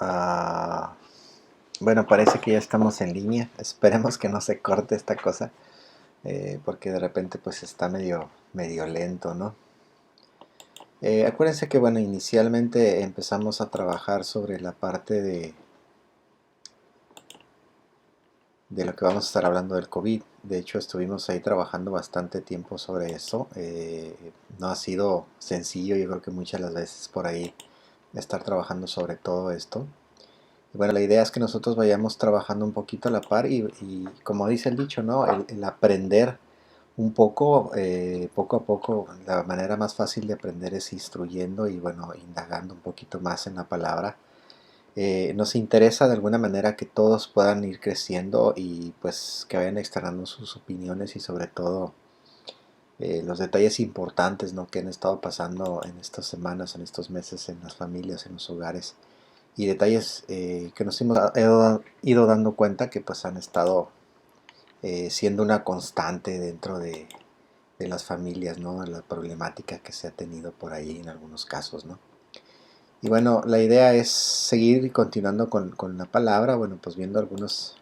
Ah, bueno, parece que ya estamos en línea. Esperemos que no se corte esta cosa, porque de repente pues está medio lento, ¿no? Acuérdense que bueno, inicialmente empezamos a trabajar sobre la parte de lo que vamos a estar hablando del COVID. De hecho, estuvimos ahí trabajando bastante tiempo sobre eso. No ha sido sencillo, yo creo que muchas las veces por ahí estar trabajando sobre todo esto. Bueno, la idea es que nosotros vayamos trabajando un poquito a la par y como dice el dicho, ¿no? El aprender un poco a poco, la manera más fácil de aprender es instruyendo y bueno, indagando un poquito más en la palabra. Nos interesa de alguna manera que todos puedan ir creciendo y pues que vayan externando sus opiniones y sobre todo los detalles importantes, ¿no? Que han estado pasando en estas semanas, en estos meses, en las familias, en los hogares y detalles que nos hemos ido dando cuenta que pues han estado siendo una constante dentro de las familias, ¿no? La problemática que se ha tenido por ahí en algunos casos, ¿no? Y bueno, la idea es seguir continuando con la palabra, bueno, pues viendo algunas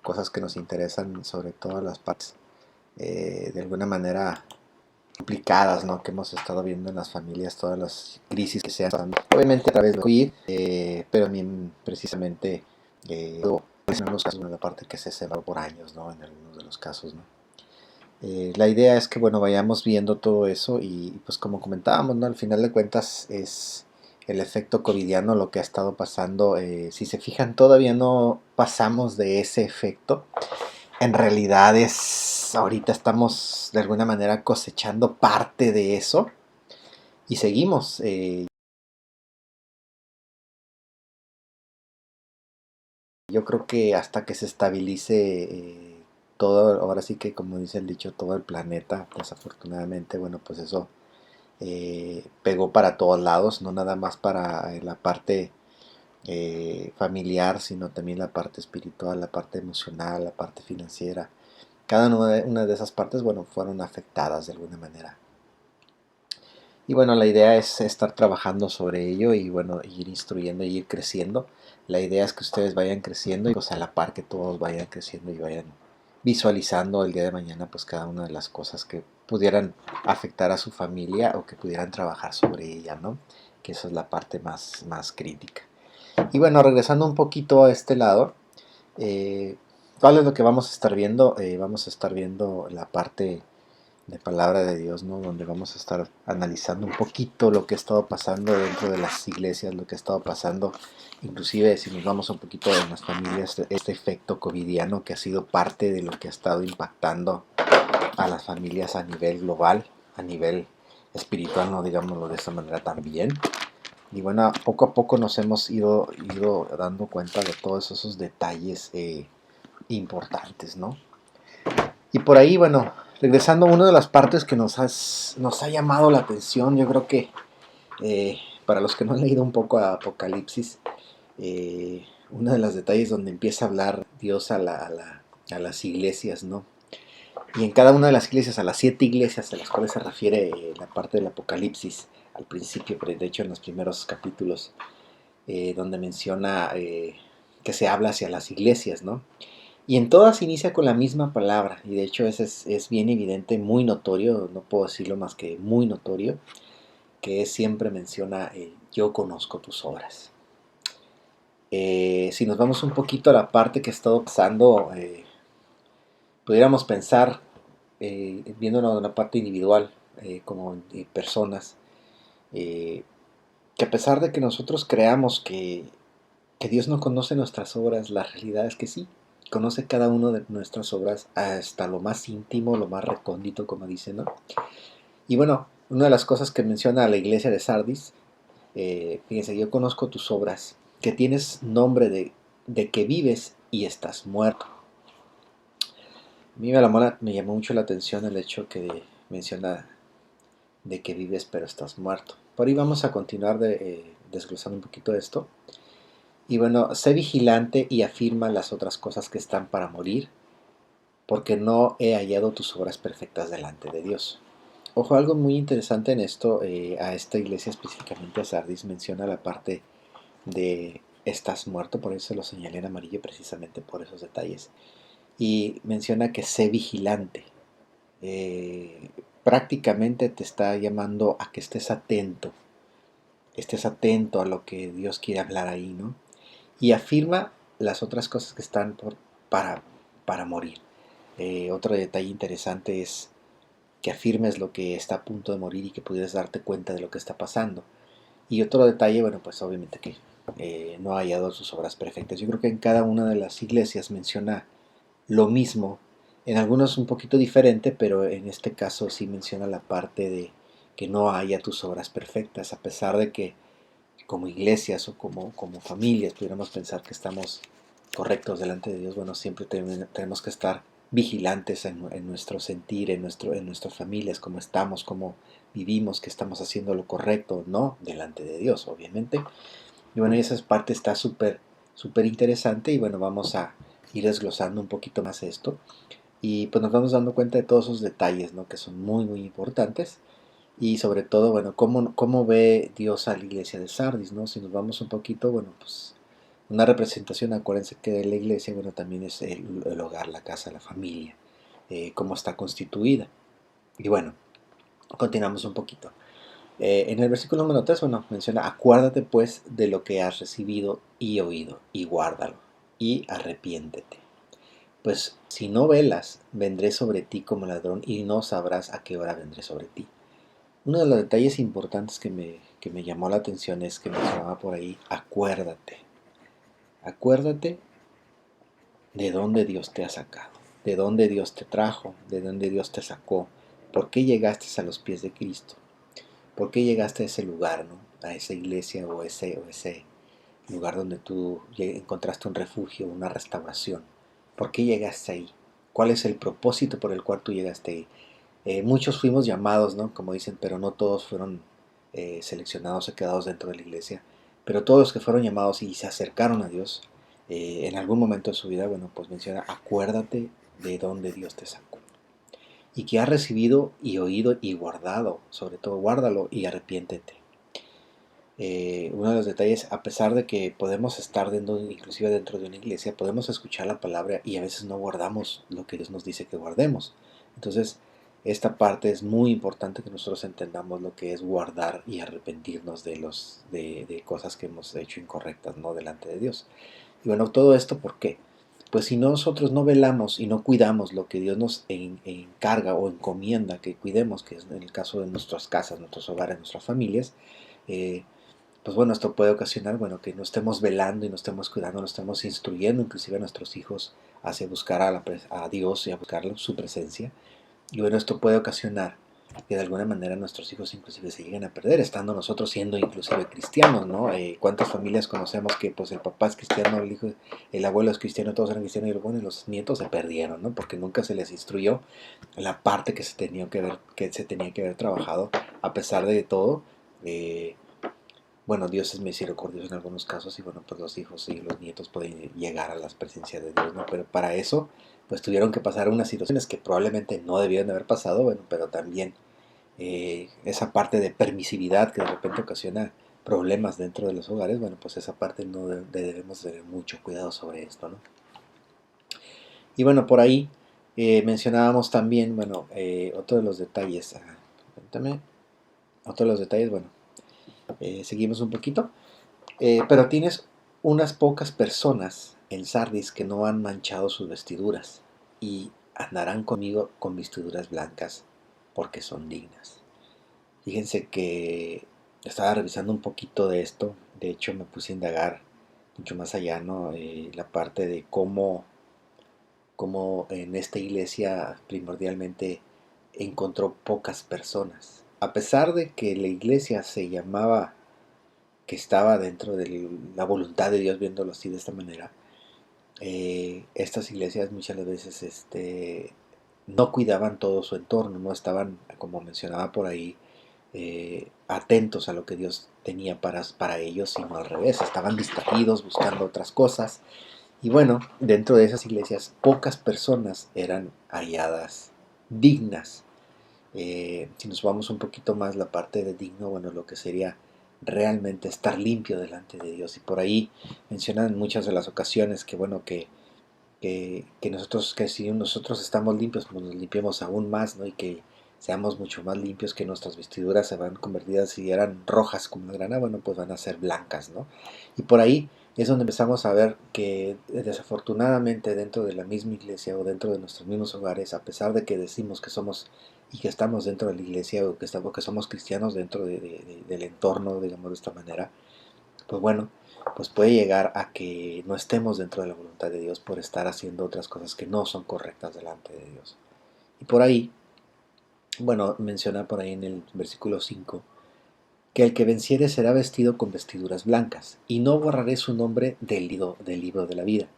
cosas que nos interesan, sobre todo las partes de alguna manera complicadas, ¿no? Que hemos estado viendo en las familias, todas las crisis que se han dado, obviamente a través de COVID, pero también precisamente en algunos casos en la parte que se cerró por años, ¿no? En algunos de los casos, ¿no? La idea es que, bueno, vayamos viendo todo eso y pues como comentábamos, ¿no? Al final de cuentas es el efecto covidiano lo que ha estado pasando. Si se fijan, todavía no pasamos de ese efecto. En realidad ahorita estamos de alguna manera cosechando parte de eso y seguimos. Yo creo que hasta que se estabilice todo, ahora sí que como dice el dicho, todo el planeta, desafortunadamente, bueno, pues eso pegó para todos lados, no nada más para la parte familiar, sino también la parte espiritual, la parte emocional, la parte financiera. Cada una de esas partes, bueno, fueron afectadas de alguna manera. Y bueno, la idea es estar trabajando sobre ello y bueno, ir instruyendo y ir creciendo. La idea es que ustedes vayan creciendo y pues a la par que todos vayan creciendo y vayan visualizando el día de mañana pues cada una de las cosas que pudieran afectar a su familia o que pudieran trabajar sobre ella, ¿no? Que esa es la parte más crítica. Y bueno, regresando un poquito a este lado, ¿cuál es lo que vamos a estar viendo? Vamos a estar viendo la parte de palabra de Dios, ¿no? Donde vamos a estar analizando un poquito lo que ha estado pasando dentro de las iglesias, lo que ha estado pasando, inclusive si nos vamos un poquito en las familias, este efecto covidiano que ha sido parte de lo que ha estado impactando a las familias a nivel global, a nivel espiritual, no digámoslo de esta manera también. Y bueno, poco a poco nos hemos ido dando cuenta de todos esos detalles importantes, ¿no? Y por ahí, bueno, regresando a una de las partes que nos ha llamado la atención, yo creo que para los que no han leído un poco a Apocalipsis, uno de los detalles donde empieza a hablar Dios a las iglesias, ¿no? Y en cada una de las iglesias, a las 7 iglesias a las cuales se refiere la parte del Apocalipsis, al principio, pero de hecho en los primeros capítulos, donde menciona que se habla hacia las iglesias, ¿no? Y en todas inicia con la misma palabra, y de hecho es bien evidente, muy notorio, no puedo decirlo más que muy notorio, que siempre menciona yo conozco tus obras. Si nos vamos un poquito a la parte que ha estado pasando, pudiéramos pensar, viéndolo en la parte individual, como personas, eh, que a pesar de que nosotros creamos que Dios no conoce nuestras obras, la realidad es que sí, conoce cada una de nuestras obras hasta lo más íntimo, lo más recóndito, como dice, ¿no? Y bueno, una de las cosas que menciona la iglesia de Sardis, fíjense, yo conozco tus obras, que tienes nombre de que vives y estás muerto. A mí me llamó mucho la atención el hecho que menciona de que vives pero estás muerto. Por ahí vamos a continuar desglosando un poquito esto. Y bueno, sé vigilante y afirma las otras cosas que están para morir, porque no he hallado tus obras perfectas delante de Dios. Ojo, algo muy interesante en esto, a esta iglesia específicamente a Sardis menciona la parte de estás muerto, por eso lo señalé en amarillo precisamente por esos detalles. Y menciona que sé vigilante. Eh, Prácticamente te está llamando a que estés atento a lo que Dios quiere hablar ahí, ¿no? Y afirma las otras cosas que están para, para morir. Otro detalle interesante es que afirmes lo que está a punto de morir y que pudieras darte cuenta de lo que está pasando. Y otro detalle, bueno, pues obviamente que no ha hallado sus obras perfectas. Yo creo que en cada una de las iglesias menciona lo mismo, en algunos un poquito diferente, pero en este caso sí menciona la parte de que no haya tus obras perfectas, a pesar de que como iglesias o como familias pudiéramos pensar que estamos correctos delante de Dios. Bueno, siempre tenemos que estar vigilantes en nuestro sentir, en nuestras familias, cómo estamos, cómo vivimos, que estamos haciendo lo correcto, no delante de Dios, obviamente. Y bueno, y esa parte está súper interesante y bueno, vamos a ir desglosando un poquito más esto y pues nos vamos dando cuenta de todos esos detalles, ¿no? Que son muy importantes y sobre todo, bueno, cómo ve Dios a la iglesia de Sardis, ¿no? Si nos vamos un poquito, bueno, pues una representación, acuérdense que de la iglesia, bueno, también es el hogar, la casa, la familia, cómo está constituida. Y bueno, continuamos un poquito. En el versículo número 3, bueno, menciona, acuérdate pues de lo que has recibido y oído, y guárdalo, y arrepiéntete. Pues si no velas, vendré sobre ti como ladrón, y no sabrás a qué hora vendré sobre ti. Uno de los detalles importantes que me llamó la atención es que mencionaba por ahí, acuérdate de dónde Dios te ha sacado, de dónde Dios te trajo, de dónde Dios te sacó, por qué llegaste a los pies de Cristo, por qué llegaste a ese lugar, ¿no? A esa iglesia o ese lugar donde tú encontraste un refugio, una restauración. ¿Por qué llegaste ahí? ¿Cuál es el propósito por el cual tú llegaste ahí? Muchos fuimos llamados, ¿no? Como dicen, pero no todos fueron seleccionados o quedados dentro de la iglesia. Pero todos los que fueron llamados y se acercaron a Dios en algún momento de su vida, bueno, pues menciona, acuérdate de dónde Dios te sacó. Y que has recibido y oído y guardado, sobre todo guárdalo y arrepiéntete. Uno de los detalles, a pesar de que podemos estar inclusive dentro de una iglesia, podemos escuchar la palabra y a veces no guardamos lo que Dios nos dice que guardemos. Entonces, esta parte es muy importante que nosotros entendamos lo que es guardar y arrepentirnos de cosas que hemos hecho incorrectas, ¿no? Delante de Dios. Y bueno, todo esto, ¿por qué? Pues si nosotros no velamos y no cuidamos lo que Dios nos encarga o encomienda que cuidemos, que es en el caso de nuestras casas, nuestros hogares, nuestras familias, eh, pues bueno, esto puede ocasionar, bueno, que no estemos velando y no estemos cuidando, no estemos instruyendo inclusive a nuestros hijos hacia buscar a Dios y a buscar su presencia. Y bueno, esto puede ocasionar que de alguna manera nuestros hijos inclusive se lleguen a perder, estando nosotros siendo inclusive cristianos, ¿no? ¿Cuántas familias conocemos que pues el papá es cristiano, el abuelo es cristiano, todos eran cristianos y bueno, y los nietos se perdieron, ¿no? Porque nunca se les instruyó la parte que se tenía que haber trabajado, a pesar de todo. Bueno, Dios es misericordioso en algunos casos y bueno, pues los hijos y los nietos pueden llegar a la presencia de Dios, ¿no? Pero para eso, pues tuvieron que pasar unas situaciones que probablemente no debieron de haber pasado, bueno, pero también esa parte de permisividad que de repente ocasiona problemas dentro de los hogares, bueno, pues esa parte no debemos tener mucho cuidado sobre esto, ¿no? Y bueno, por ahí mencionábamos también, bueno, otro de los detalles, cuéntame, otro de los detalles, bueno, seguimos un poquito. Pero tienes unas pocas personas en Sardis que no han manchado sus vestiduras y andarán conmigo con vestiduras blancas porque son dignas. Fíjense que estaba revisando un poquito de esto, de hecho me puse a indagar mucho más allá, ¿no? La parte de cómo en esta iglesia primordialmente encontró pocas personas. A pesar de que la iglesia se llamaba que estaba dentro de la voluntad de Dios, viéndolo así de esta manera, estas iglesias muchas veces no cuidaban todo su entorno, no estaban, como mencionaba por ahí, atentos a lo que Dios tenía para ellos, sino al revés, estaban distraídos buscando otras cosas. Y bueno, dentro de esas iglesias pocas personas eran halladas dignas. Si nos vamos un poquito más la parte de digno, bueno, lo que sería realmente estar limpio delante de Dios. Y por ahí mencionan en muchas de las ocasiones que, bueno, que si nosotros estamos limpios, pues nos limpiemos aún más, ¿no? Y que seamos mucho más limpios, que nuestras vestiduras se van convertidas, si eran rojas como la grana, bueno, pues van a ser blancas, ¿no? Y por ahí es donde empezamos a ver que desafortunadamente dentro de la misma iglesia o dentro de nuestros mismos hogares, a pesar de que decimos que somos y que estamos dentro de la iglesia o que somos cristianos dentro del entorno, digamos de esta manera, pues bueno, pues puede llegar a que no estemos dentro de la voluntad de Dios por estar haciendo otras cosas que no son correctas delante de Dios. Y por ahí, bueno, menciona por ahí en el versículo 5 que el que venciere será vestido con vestiduras blancas, y no borraré su nombre del libro de la vida.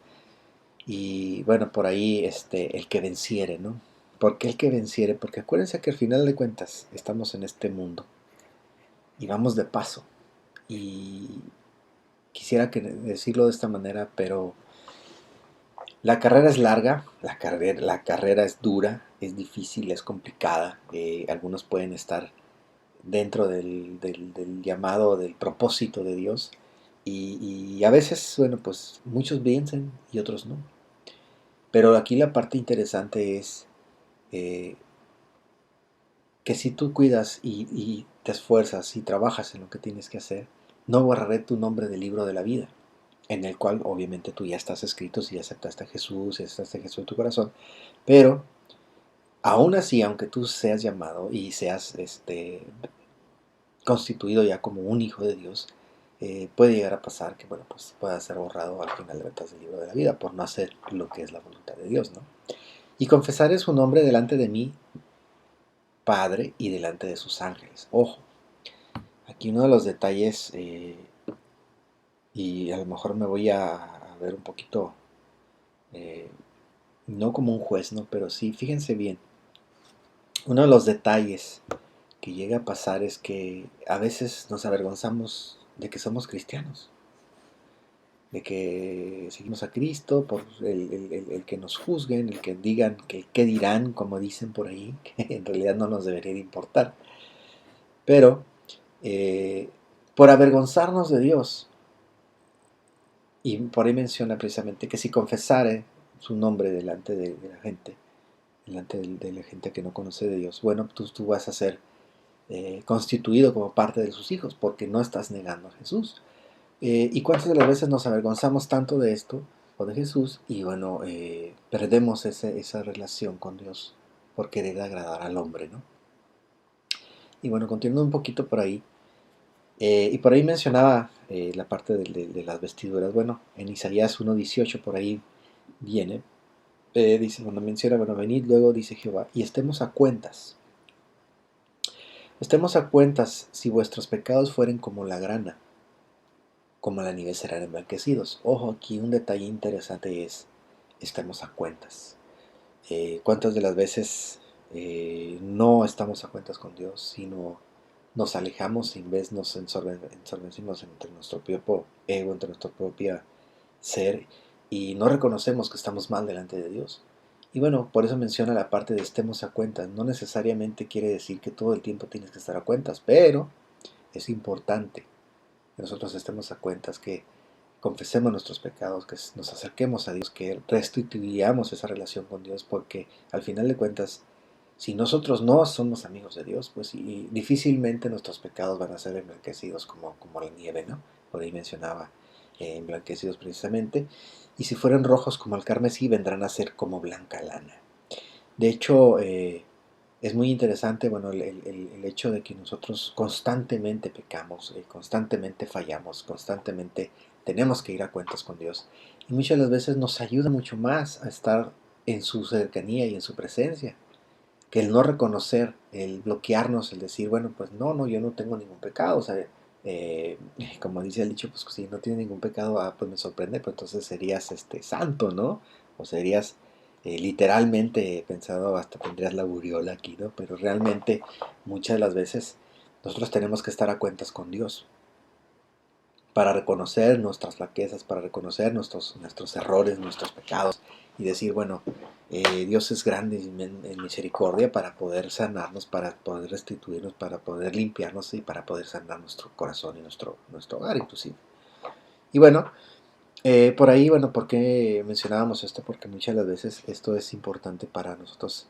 Y bueno, por ahí el que venciere, ¿no? ¿Por qué el que venciere? Porque acuérdense que al final de cuentas estamos en este mundo y vamos de paso. Y quisiera decirlo de esta manera, pero la carrera es larga, la carrera es dura, es difícil, es complicada. Algunos pueden estar dentro del llamado, del propósito de Dios. Y a veces, bueno, pues muchos vencen y otros no. Pero aquí la parte interesante es eh, que si tú cuidas y te esfuerzas y trabajas en lo que tienes que hacer, no borraré tu nombre del libro de la vida, en el cual obviamente tú ya estás escrito si aceptaste a Jesús, si aceptaste a Jesús en tu corazón. Pero aún así, aunque tú seas llamado y seas constituido ya como un hijo de Dios, puede llegar a pasar que, bueno, pues pueda ser borrado al final de cuentas del libro de la vida por no hacer lo que es la voluntad de Dios, ¿no? Y confesaré su nombre delante de mí, Padre, y delante de sus ángeles. Ojo, aquí uno de los detalles, y a lo mejor me voy a ver un poquito, eh, no como un juez, ¿no? Pero sí, fíjense bien, uno de los detalles que llega a pasar es que a veces nos avergonzamos de que somos cristianos, de que seguimos a Cristo, por el que nos juzguen, el que digan, que qué dirán, como dicen por ahí, que en realidad no nos debería de importar. Pero eh, por avergonzarnos de Dios, y por ahí menciona precisamente que si confesare su nombre delante de la gente, delante de la gente que no conoce de Dios, bueno, tú vas a ser constituido como parte de sus hijos, porque no estás negando a Jesús. ¿Y cuántas de las veces nos avergonzamos tanto de esto o de Jesús y bueno, perdemos esa relación con Dios por querer agradar al hombre, ¿no? Y bueno, continuando un poquito por ahí, y por ahí mencionaba la parte de las vestiduras. Bueno, en Isaías 1:18 por ahí viene, dice, cuando menciona, bueno, venid luego, dice Jehová, y estemos a cuentas si vuestros pecados fueren como la grana, como la nieve serán emblanquecidos. Ojo, aquí un detalle interesante es, estamos a cuentas. ¿Cuántas de las veces no estamos a cuentas con Dios, sino nos alejamos y en vez nos ensorbecimos entre nuestro propio ego, entre nuestro propio ser y no reconocemos que estamos mal delante de Dios? Y bueno, por eso menciona la parte de estemos a cuentas. No necesariamente quiere decir que todo el tiempo tienes que estar a cuentas, pero es importante que nosotros estemos a cuentas, que confesemos nuestros pecados, que nos acerquemos a Dios, que restituyamos esa relación con Dios, porque al final de cuentas, si nosotros no somos amigos de Dios, pues y difícilmente nuestros pecados van a ser emblanquecidos como la nieve, ¿no? Por ahí mencionaba emblanquecidos precisamente, y si fueran rojos como el carmesí, vendrán a ser como blanca lana. De hecho, es muy interesante, bueno, el hecho de que nosotros constantemente pecamos, constantemente fallamos, constantemente tenemos que ir a cuentas con Dios. Y muchas de las veces nos ayuda mucho más a estar en su cercanía y en su presencia, que el no reconocer, el bloquearnos, el decir, bueno, pues no, no, yo no tengo ningún pecado. O sea, eh, como dice el dicho, pues si no tienes ningún pecado, pues me sorprende, pues entonces serías santo, ¿no? O serías literalmente pensado, hasta tendrías la aureola aquí, ¿no? Pero realmente muchas de las veces nosotros tenemos que estar a cuentas con Dios. para reconocer nuestras flaquezas, para reconocer nuestros errores, nuestros pecados y decir, bueno, Dios es grande en misericordia para poder sanarnos, para poder restituirnos, para poder limpiarnos y para poder sanar nuestro corazón y nuestro hogar inclusive. Y bueno, por ahí, bueno, ¿por qué mencionábamos esto? Porque muchas de las veces esto es importante para nosotros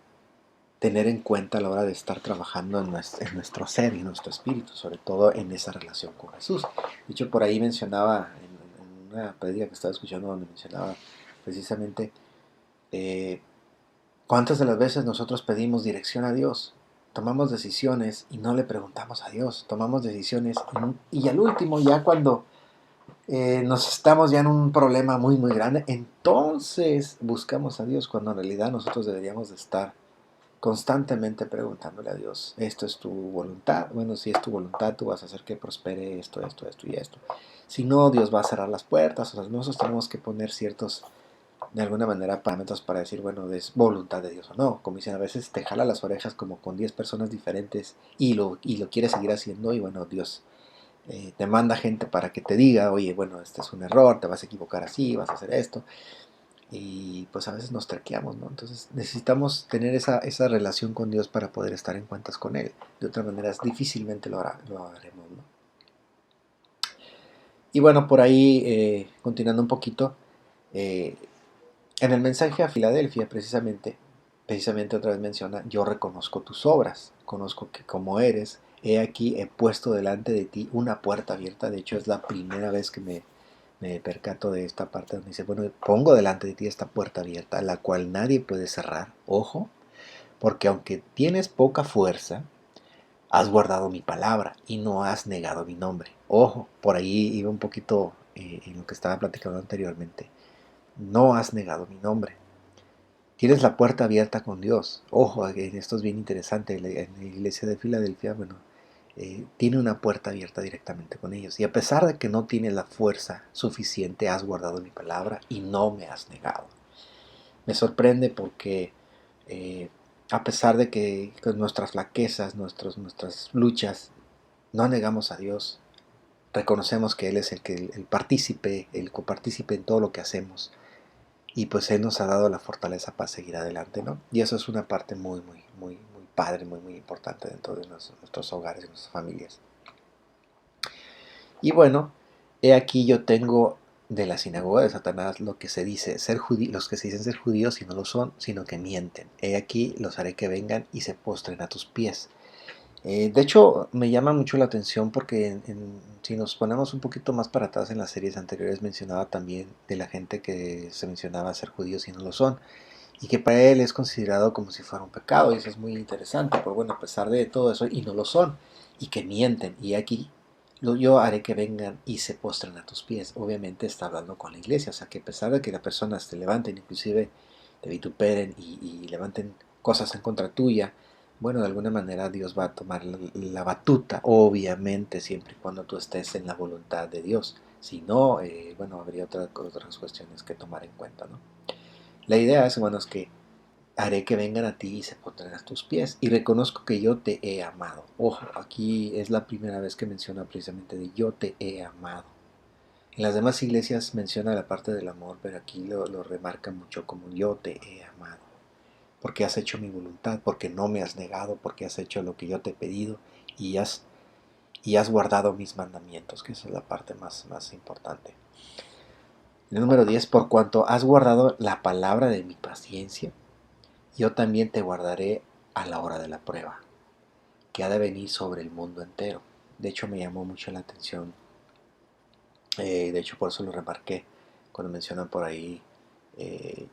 tener en cuenta a la hora de estar trabajando en nuestro ser y en nuestro espíritu, sobre todo en esa relación con Jesús. De hecho, por ahí mencionaba, en una prédica que estaba escuchando, donde mencionaba precisamente cuántas de las veces nosotros pedimos dirección a Dios, tomamos decisiones y no le preguntamos a Dios, tomamos decisiones y al último, ya cuando nos estamos ya en un problema muy muy grande, entonces buscamos a Dios, cuando en realidad nosotros deberíamos de estar constantemente preguntándole a Dios, ¿esto es tu voluntad? Bueno, si es tu voluntad, tú vas a hacer que prospere esto y esto. Si no, Dios va a cerrar las puertas. O sea, nosotros tenemos que poner ciertos, de alguna manera, parámetros para decir, bueno, es voluntad de Dios o no. Como dicen, a veces te jala las orejas como con 10 personas diferentes y lo quieres seguir haciendo y bueno, Dios te manda gente para que te diga, oye, bueno, este es un error, te vas a equivocar así, vas a hacer esto. Y pues a veces nos traqueamos, ¿no? Entonces necesitamos tener esa relación con Dios para poder estar en cuentas con Él. De otra manera, difícilmente lo haremos, ¿no? Y bueno, por ahí, continuando un poquito, eh, en el mensaje a Filadelfia, precisamente otra vez menciona, yo reconozco tus obras, conozco que como eres, he aquí, he puesto delante de ti una puerta abierta. De hecho, es la primera vez que me percato de esta parte donde dice, bueno, pongo delante de ti esta puerta abierta, la cual nadie puede cerrar. Ojo, porque aunque tienes poca fuerza, has guardado mi palabra y no has negado mi nombre. Ojo, por ahí iba un poquito en lo que estaba platicando anteriormente. No has negado mi nombre. Tienes la puerta abierta con Dios. Ojo, esto es bien interesante. En la iglesia de Filadelfia, bueno, tiene una puerta abierta directamente con ellos. Y a pesar de que no tienes la fuerza suficiente, has guardado mi palabra y no me has negado. Me sorprende porque eh, a pesar de que con nuestras flaquezas, nuestras luchas, no negamos a Dios. Reconocemos que Él es el partícipe, el copartícipe en todo lo que hacemos. Y pues Él nos ha dado la fortaleza para seguir adelante, ¿no? Y eso es una parte muy, muy, muy, muy padre, muy, muy importante dentro de nuestros hogares y nuestras familias. Y bueno, he aquí yo tengo de la sinagoga de Satanás lo que se dice ser los que se dicen ser judíos y no lo son, sino que mienten. He aquí los haré que vengan y se postren a tus pies. De hecho, me llama mucho la atención porque si nos ponemos un poquito más para atrás en las series anteriores, mencionaba también de la gente que se mencionaba ser judíos y no lo son, y que para él es considerado como si fuera un pecado, y eso es muy interesante, pero bueno, a pesar de todo eso, y no lo son, y que mienten, y aquí yo haré que vengan y se postren a tus pies. Obviamente está hablando con la iglesia, o sea que a pesar de que las personas te levanten, inclusive te vituperen y levanten cosas en contra tuya, bueno, de alguna manera Dios va a tomar la batuta, obviamente, siempre y cuando tú estés en la voluntad de Dios. Si no, bueno, habría otras cuestiones que tomar en cuenta, ¿no? La idea es, bueno, es que haré que vengan a ti y se pondrán a tus pies. Y reconozco que yo te he amado. Ojo, aquí es la primera vez que menciona precisamente de yo te he amado. En las demás iglesias menciona la parte del amor, pero aquí lo remarca mucho como yo te he amado. Porque has hecho mi voluntad, porque no me has negado, porque has hecho lo que yo te he pedido y has guardado mis mandamientos, que esa es la parte más importante. El número 10, por cuanto has guardado la palabra de mi paciencia, yo también te guardaré a la hora de la prueba, que ha de venir sobre el mundo entero. De hecho, me llamó mucho la atención. De hecho, por eso lo remarqué cuando mencionan por ahí, eh,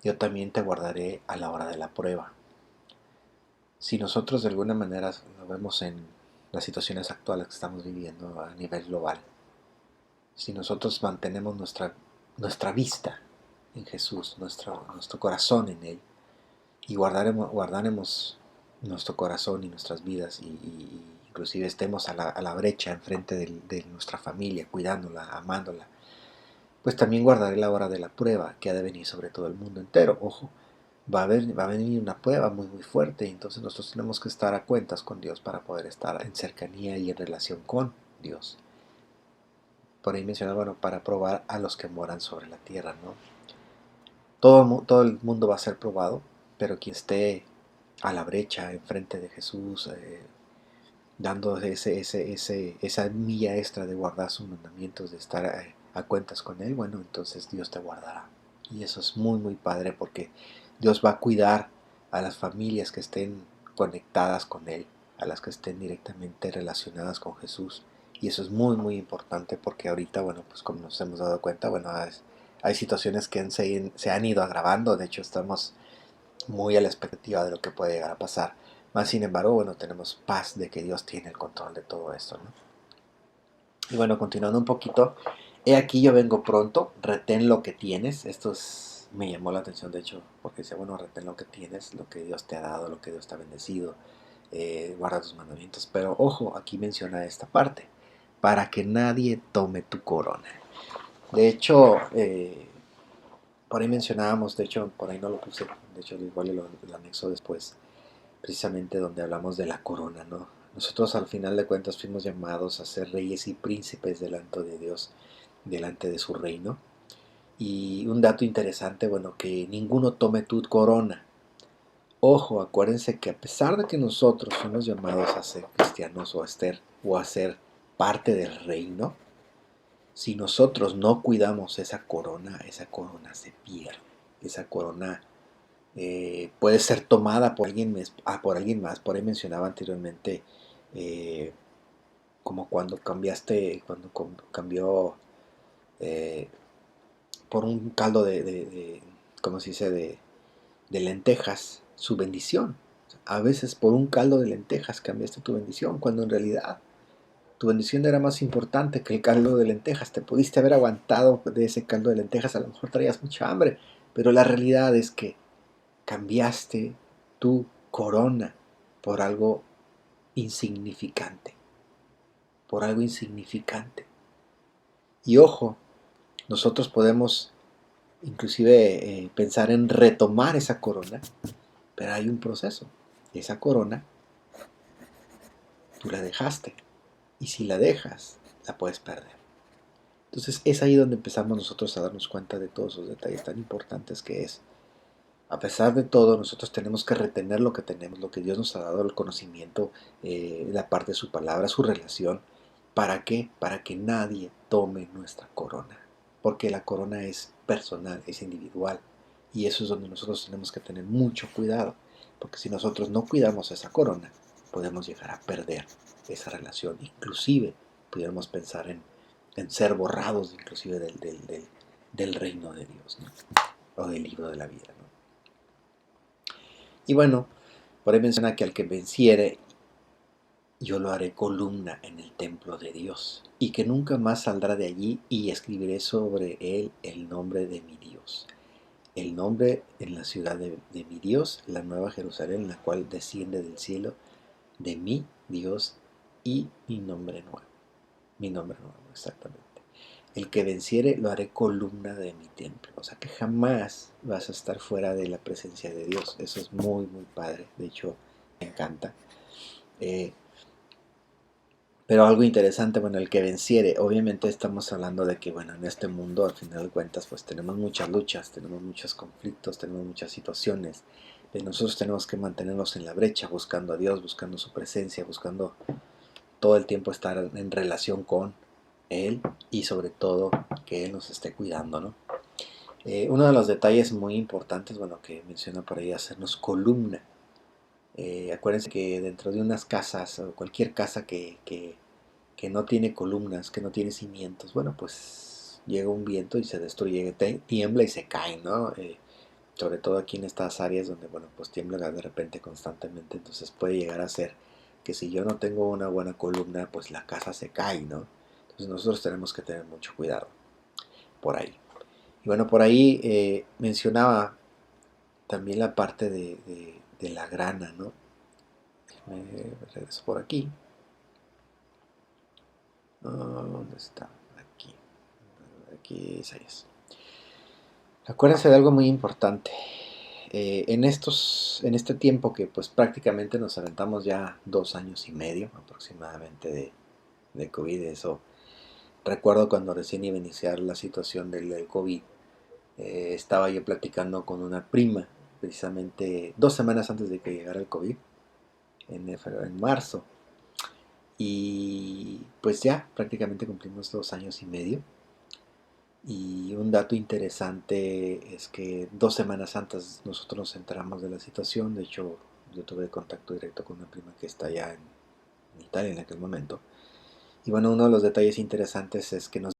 yo también te guardaré a la hora de la prueba. Si nosotros de alguna manera lo vemos en las situaciones actuales que estamos viviendo a nivel global, si nosotros mantenemos nuestra vista en Jesús, nuestro corazón en Él, y guardaremos nuestro corazón y nuestras vidas y inclusive estemos a la brecha enfrente de nuestra familia, cuidándola, amándola, pues también guardaré la hora de la prueba que ha de venir sobre todo el mundo entero. Ojo, va a venir una prueba muy muy fuerte y entonces nosotros tenemos que estar a cuentas con Dios para poder estar en cercanía y en relación con Dios. por ahí menciona, bueno, para probar a los que moran sobre la tierra, ¿no? Todo el mundo va a ser probado, pero quien esté a la brecha, enfrente de Jesús, dando esa milla extra de guardar sus mandamientos, de estar a cuentas con Él, bueno, entonces Dios te guardará. Y eso es muy, muy padre porque Dios va a cuidar a las familias que estén conectadas con Él, a las que estén directamente relacionadas con Jesús. Y eso es muy, muy importante porque ahorita, bueno, pues como nos hemos dado cuenta, bueno, hay situaciones que se han ido agravando. De hecho, estamos muy a la expectativa de lo que puede llegar a pasar. Más sin embargo, bueno, tenemos paz de que Dios tiene el control de todo esto, ¿no? Y bueno, continuando un poquito, he aquí yo vengo pronto, retén lo que tienes. Me llamó la atención, de hecho, porque dice, bueno, retén lo que tienes, lo que Dios te ha dado, lo que Dios te ha bendecido, guarda tus mandamientos. Pero ojo, aquí menciona esta parte, para que nadie tome tu corona. De hecho, por ahí mencionábamos, de hecho, por ahí no lo puse, de hecho, igual lo anexo después, precisamente donde hablamos de la corona, ¿no? Nosotros al final de cuentas fuimos llamados a ser reyes y príncipes delante de Dios, delante de su reino. Y un dato interesante, bueno, que ninguno tome tu corona. Ojo, acuérdense que a pesar de que nosotros fuimos llamados a ser cristianos o a ser parte del reino, si nosotros no cuidamos esa corona se pierde. Esa corona puede ser tomada por alguien más. Por ahí mencionaba anteriormente, eh, como cuando cambió eh, por un caldo ¿cómo se dice?, de lentejas, su bendición. A veces por un caldo de lentejas cambiaste tu bendición, cuando en realidad tu bendición era más importante que el caldo de lentejas. Te pudiste haber aguantado de ese caldo de lentejas, a lo mejor traías mucha hambre, pero la realidad es que cambiaste tu corona por algo insignificante, por algo insignificante. Y ojo, nosotros podemos inclusive pensar en retomar esa corona, pero hay un proceso. Esa corona tú la dejaste, y si la dejas, la puedes perder. Entonces es ahí donde empezamos nosotros a darnos cuenta de todos esos detalles tan importantes que es. A pesar de todo, nosotros tenemos que retener lo que tenemos, lo que Dios nos ha dado, el conocimiento, la parte de su palabra, su relación. ¿Para qué? Para que nadie tome nuestra corona. Porque la corona es personal, es individual. Y eso es donde nosotros tenemos que tener mucho cuidado. Porque si nosotros no cuidamos esa corona, podemos llegar a perder esa relación. Inclusive, pudiéramos pensar en ser borrados inclusive del reino de Dios, ¿no? O del libro de la vida, ¿no? Y bueno, por ahí menciona que al que venciere, yo lo haré columna en el templo de Dios, y que nunca más saldrá de allí, y escribiré sobre él el nombre de mi Dios. El nombre en la ciudad de mi Dios, la nueva Jerusalén, la cual desciende del cielo, de mi Dios, y mi nombre nuevo. Mi nombre nuevo, exactamente. El que venciere lo haré columna de mi templo. O sea que jamás vas a estar fuera de la presencia de Dios. Eso es muy, muy padre. De hecho, me encanta. Eh, pero algo interesante, bueno, el que venciere, obviamente estamos hablando de que, bueno, en este mundo, al final de cuentas, pues tenemos muchas luchas, tenemos muchos conflictos, tenemos muchas situaciones. Nosotros tenemos que mantenernos en la brecha, buscando a Dios, buscando su presencia, buscando todo el tiempo estar en relación con Él y sobre todo que Él nos esté cuidando, ¿no? Uno de los detalles muy importantes, bueno, que menciona por ahí, hacernos columna. Acuérdense que dentro de unas casas, o cualquier casa que no tiene columnas, que no tiene cimientos, bueno, pues llega un viento y se destruye, tiembla y se cae, ¿no? Sobre todo aquí en estas áreas donde, bueno, pues tiembla de repente constantemente, entonces puede llegar a ser que si yo no tengo una buena columna, pues la casa se cae, ¿no? Entonces nosotros tenemos que tener mucho cuidado por ahí. Y bueno, por ahí mencionaba también la parte de la grana, ¿no? Me regreso por aquí. ¿Dónde está? Aquí. Aquí es. Acuérdense de algo muy importante. En este tiempo que pues prácticamente nos aventamos ya 2 años y medio aproximadamente de COVID, eso Recuerdo cuando recién iba a iniciar la situación del COVID, estaba yo platicando con una prima, precisamente 2 semanas antes de que llegara el COVID, en marzo, y pues ya prácticamente cumplimos 2 años y medio. Y un dato interesante es que 2 semanas antes nosotros nos enteramos de la situación. De hecho, yo tuve contacto directo con una prima que está allá en Italia en aquel momento. Y bueno, uno de los detalles interesantes es que nos